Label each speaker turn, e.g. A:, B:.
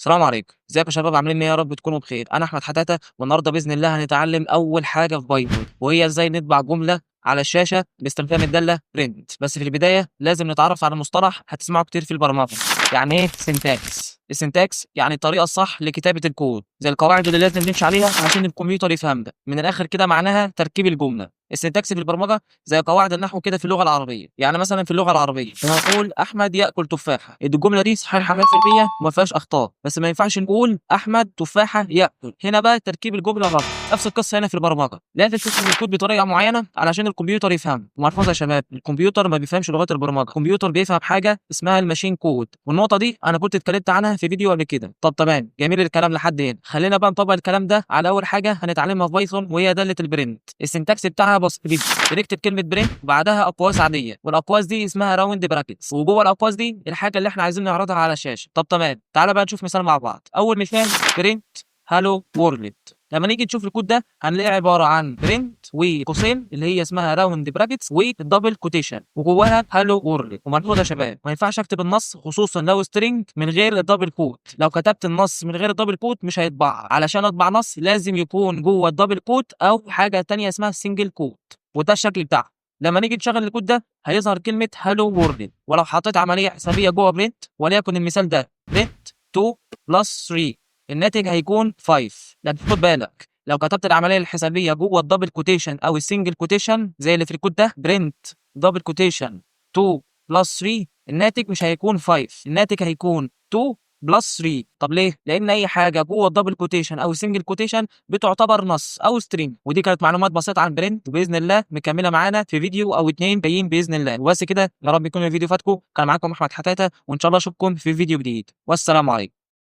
A: السلام عليكم، ازيكم يا شباب عاملين ايه؟ يا رب تكونوا بخير. انا احمد حتاته، والنهارده باذن الله هنتعلم اول حاجه في بايثون، وهي ازاي نطبع جمله على الشاشه باستخدام الداله برنت. بس في البدايه لازم نتعرف على مصطلح هتسمعه كتير في البرمجه، يعني ايه سينتاكس؟ السنتاكس يعني الطريقه الصح لكتابه الكود، زي القواعد اللي لازم نمشي عليها عشان الكمبيوتر يفهمنا. من الاخر كده معناها تركيب الجمله. السنتاكس في البرمجه زي قواعد النحو كده في اللغه العربيه. يعني مثلا في اللغه العربيه هنقول احمد ياكل تفاحه، الجمله دي صحيحه 100% وما فيهاش اخطاء، بس ما ينفعش نقول احمد تفاحه ياكل. هنا بقى تركيب الجمله غلط. نفس القصه هنا في البرمجه، لازم تكتب الكود بطريقه معينه علشان الكمبيوتر يفهم. وملحوظه يا شباب، الكمبيوتر ما بيفهمش لغات البرمجه، الكمبيوتر بيفهم حاجه اسمها الماشين كود، والنقطه دي انا كنت اتكلمت عنها في فيديو قبل كده. طب تمام، جميل الكلام لحد هنا. خلينا بقى نطبق الكلام ده على اول حاجه هنتعلمها في بايثون، وهي داله البرنت. السنتكس بتاعها بسيط جدا، بنكتب كلمه برنت وبعدها اقواس عاديه، والاقواس دي اسمها راوند براكتس، وجوه الاقواس دي الحاجه اللي احنا عايزين نعرضها على الشاشه. طب تمام، تعالى بقى نشوف مثال مع بعض. اول مثال برنت هالو وورلد. لما نيجي نشوف الكود ده هنلاقيه عباره عن برنت وقوسين اللي هي اسمها راوند براكتس والدبل كوتيشن وجواها هالو وورلد. وملحوظه يا شباب، ما ينفعش اكتب النص خصوصا لو سترينج من غير الدبل كوت. لو كتبت النص من غير الدبل كوت مش هيطبع. علشان اطبع نص لازم يكون جوه الدبل كوت او حاجه تانية اسمها سنجل كوت، وده الشكل بتاعها. لما نيجي نشغل الكود ده هيظهر كلمه هالو وورلد. ولو حطيت عمليه حسابيه جوه برنت، وليكن المثال ده برنت 2 بلس 3، الناتج هيكون 5. لكن خد بالك، لو كتبت العمليه الحسابيه جوه الدبل كوتيشن او السنجل كوتيشن زي اللي في الكود ده برنت دبل كوتيشن 2 بلس 3، الناتج مش هيكون 5، الناتج هيكون 2 بلس 3. طب ليه؟ لان اي حاجه جوه الدبل كوتيشن او السنجل كوتيشن بتعتبر نص او سترينج. ودي كانت معلومات بسيطه عن برنت، وباذن الله مكمله معانا في فيديو او اتنين جايين باذن الله. وبس كده، يا رب يكون الفيديو فاتكم. كان معاكم احمد حتاته، وان شاء الله اشوفكم في فيديو جديد، والسلام عليكم.